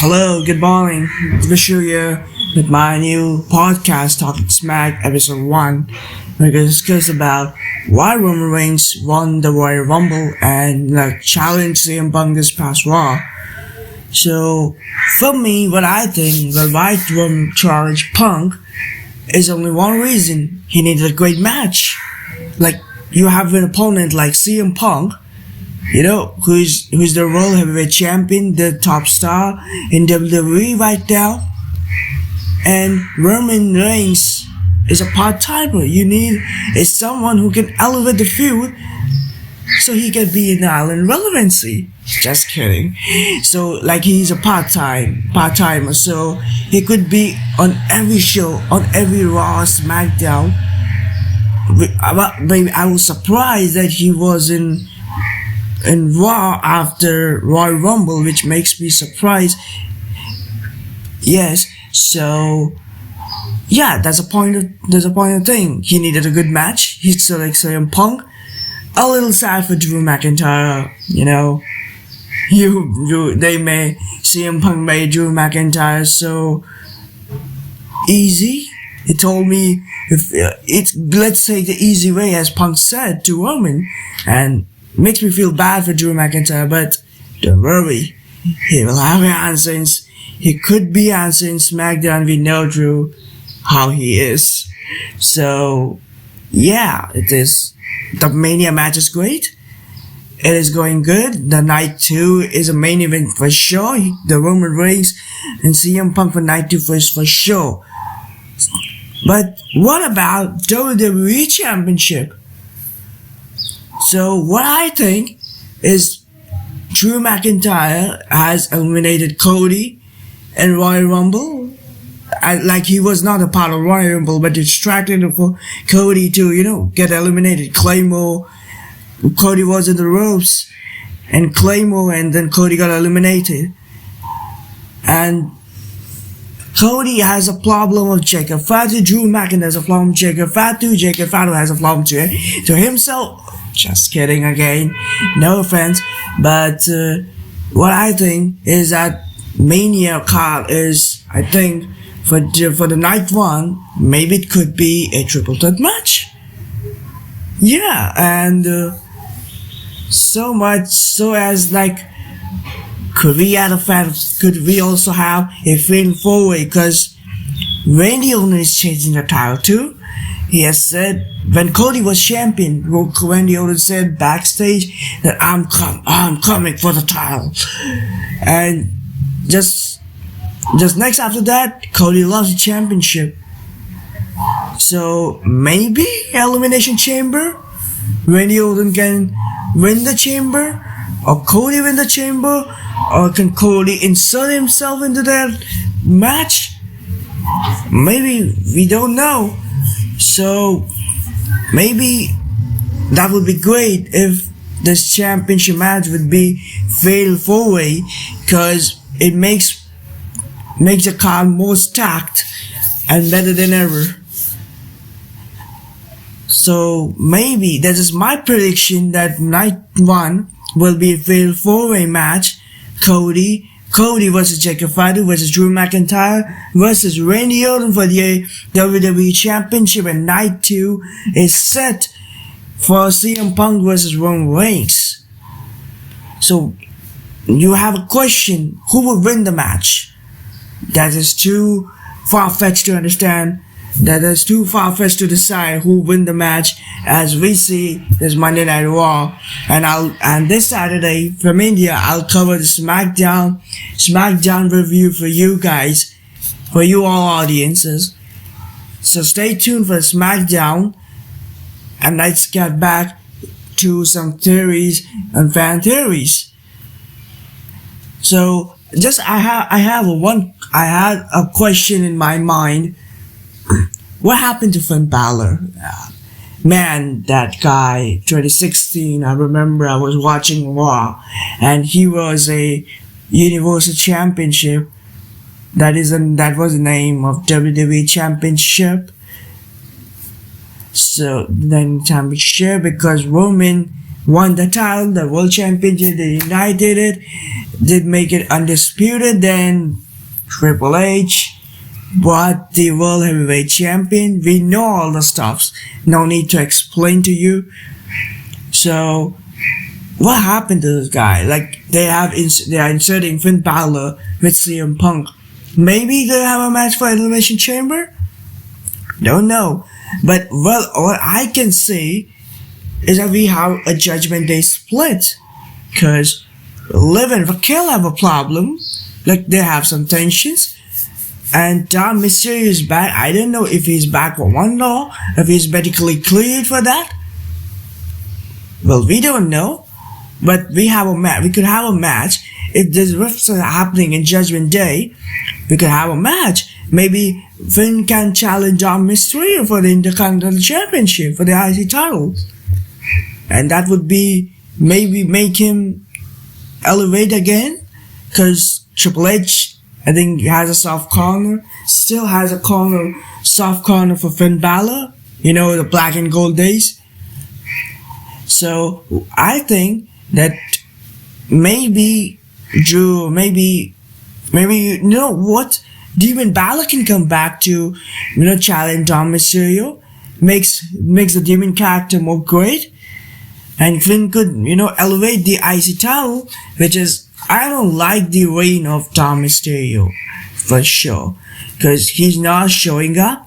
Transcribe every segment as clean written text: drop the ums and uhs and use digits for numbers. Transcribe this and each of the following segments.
Hello, good morning. Vishal here with my new podcast, Talking Smack, episode 1. We're going to discuss about why Roman Reigns won the Royal Rumble and challenged CM Punk this past Raw. So, for me, what I think, the right Roman challenge Punk is only one reason. He needed a great match. You have an opponent like CM Punk, who's the World Heavyweight Champion, the top star in WWE right now. And Roman Reigns is a part-timer. You need is someone who can elevate the feud so he can be in island relevancy. Just kidding. So, he's a part-timer. So, he could be on every show, on every Raw, SmackDown. But I was surprised that he was in Raw after Royal Rumble, which makes me surprised. Yes, so that's a point of thing. He needed a good match. He's CM Punk. A little sad for Drew McIntyre, CM Punk made Drew McIntyre so easy. He told me let's take the easy way, as Punk said to Roman, and makes me feel bad for Drew McIntyre, but don't worry, he will have an answer. He could be answering SmackDown. We know Drew, how he is. So, it is. The Mania match is great. It is going good. The night 2 is a main event for sure. The Roman Reigns and CM Punk for night 2 is for sure. But what about WWE Championship? So what I think is Drew McIntyre has eliminated Cody in Royal Rumble. He was not a part of Royal Rumble, but distracted Cody to, get eliminated. Cody was in the ropes, and Claymore, and then Cody got eliminated. And Cody has a problem with Jacob Fatu. Drew McIntyre has a problem with Jacob Fatu. Jacob Fatu has a problem to himself. Just kidding again. No offense. But what I think is that Mania card is, I think, for the night 1, maybe it could be a triple threat match. Yeah, and so much so as could we also have a fatal 4-way, because Randy Orton is changing the title too. He has said, when Cody was champion, Randy Orton said backstage that I'm coming for the title. And just next after that, Cody lost the championship. So maybe Elimination Chamber, Randy Orton can win the chamber, or Cody win the chamber, or can Cody insert himself into that match? Maybe, we don't know. So maybe that would be great if this championship match would be fatal 4-way, because it makes the card more stacked and better than ever. So maybe that is my prediction, that night 1 will be a fatal 4-way match. Cody versus Jacob Fatu versus Drew McIntyre versus Randy Orton for the WWE Championship, and night 2 is set for CM Punk versus Roman Reigns. So you have a question: who will win the match? That is too far-fetched to understand. That is too far-fetched to decide who win the match, as we see this Monday Night Raw. And this Saturday from India, I'll cover the SmackDown review for you guys, for you all audiences. So stay tuned for SmackDown, and let's get back to some theories and fan theories. So I had a question in my mind. What happened to Finn Balor? Man, that guy, 2016, I remember I was watching Raw, and he was a Universal Championship. That was the name of WWE Championship. So then championship, because Roman won the title, the World Championship, they united it. did make it undisputed, then Triple H brought the World Heavyweight Champion. We know all the stuffs. No need to explain to you. So, what happened to this guy? Like, they are inserting Finn Balor with CM Punk. Maybe they have a match for Elimination Chamber? Don't know. But, well, what I can say is that we have a Judgment Day split. Cause Liv and Raquel have a problem. Like, they have some tensions. And Dom Mysterio is back. I don't know if he's back for one law, if he's medically cleared for that. Well, we don't know. But we have a match. We could have a match. If this rifts are happening in Judgment Day, we could have a match. Maybe Finn can challenge Dom Mysterio for the Intercontinental Championship, for the IC title. And that would be, maybe make him elevate again. Cause Triple H, I think, has a soft corner. Still has a soft corner for Finn Balor. You know, the black and gold days. So, I think that maybe, Drew, maybe, you know what? Demon Balor can come back to, you know, challenge Dom Mysterio. Makes the Demon character more great. And Finn could, you know, elevate the IC title, which is, I don't like the reign of Dom Mysterio, for sure. Cause he's not showing up.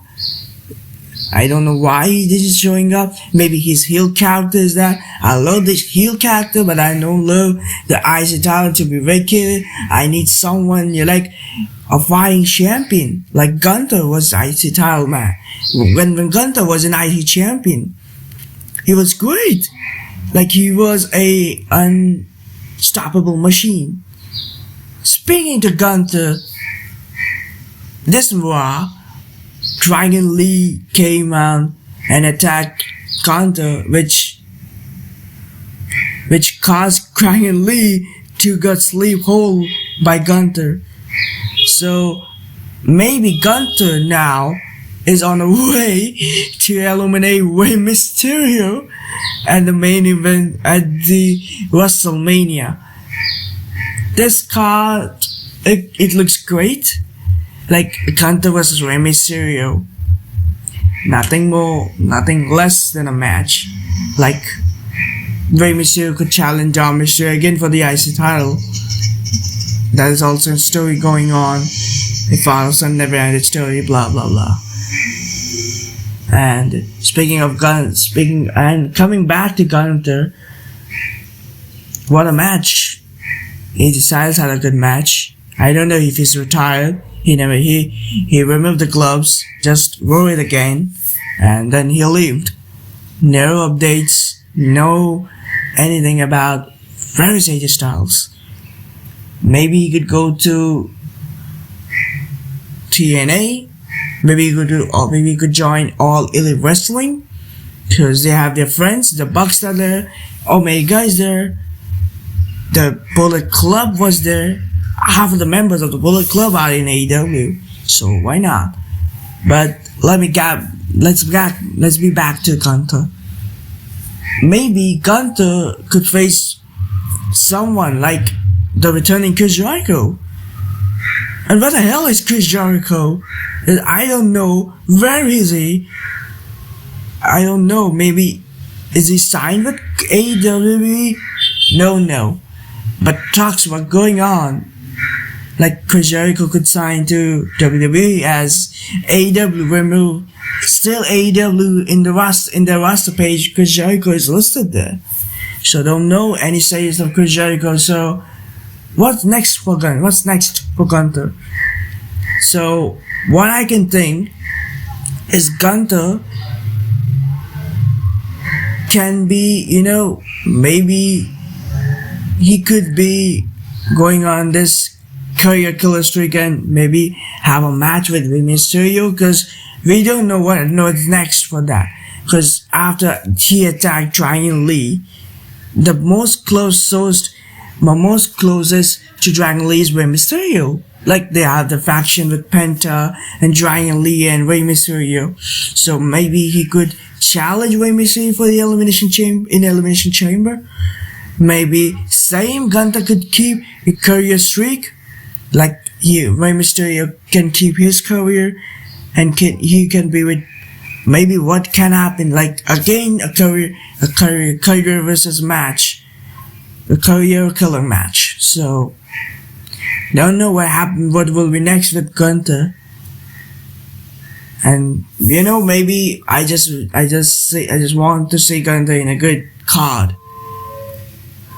I don't know why he isn't showing up. Maybe his heel character is that. I love this heel character, but I don't love the IC title to be vacated. I need someone, you like, a fighting champion. Like Gunther was the IC title man. When Gunther was an IC champion, he was great. Like he was a unstoppable machine. Speaking to Gunther, this Raw, Dragon Lee came out and attacked Gunther, which caused Dragon Lee to get sleep whole by Gunther. So maybe Gunther now is on the way to eliminate Rey Mysterio at the main event at the WrestleMania. This card, it looks great. Like Gunther versus Rey Mysterio. Nothing more, nothing less than a match. Like Rey Mysterio could challenge Dom Mysterio again for the IC title. That is also a story going on. A father-son never-ended story, blah blah blah. And speaking of coming back to Gunther, what a match. AJ Styles had a good match. I don't know if he's retired. He removed the gloves, just wore it again, and then he left. No updates, no anything about where is AJ Styles. Maybe he could go to TNA. Maybe he could join All Elite Wrestling, because they have their friends. The Bucks are there, Omega is there, the Bullet Club was there. Half of the members of the Bullet Club are in AEW, so why not? But let's be back to Gunther. Maybe Gunther could face someone like the returning Chris Jericho. And what the hell is Chris Jericho? I don't know. Where is he? I don't know. Maybe is he signed with AEW? No. But talks were going on. Like Chris Jericho could sign to WWE as AEW removed. Still AEW in the roster page, Chris Jericho is listed there. So don't know any status of Chris Jericho. So what's next for Gunther? So what I can think is Gunther can be, maybe he could be going on this career killer streak and maybe have a match with Rey Mysterio, because we don't know what's next for that. Because after he attacked Dragon Lee, the most closest to Dragon Lee is Rey Mysterio. Like they have the faction with Penta and Dragon Lee and Rey Mysterio. So maybe he could challenge Rey Mysterio for the Elimination Chamber. maybe same Gunter could keep a career streak, like Rey Mysterio can keep his career, and he can be with. Maybe what can happen, like again a career versus match, a career killer match. So don't know what will be next with Gunter. And maybe I just want to see Gunter in a good card.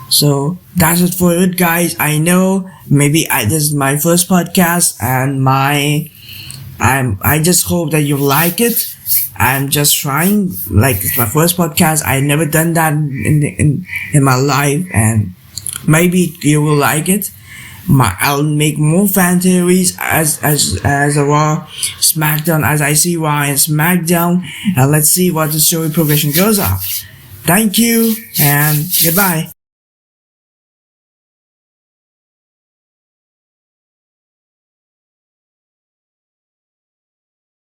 So that's it for it, guys. I know maybe this is my first podcast, and I just hope that you like it. I'm just trying, like it's my first podcast. I never done that in my life, and maybe you will like it. I'll make more fan theories as a Raw, SmackDown, as I see Raw and SmackDown, and let's see what the story progression goes up. Thank you and goodbye.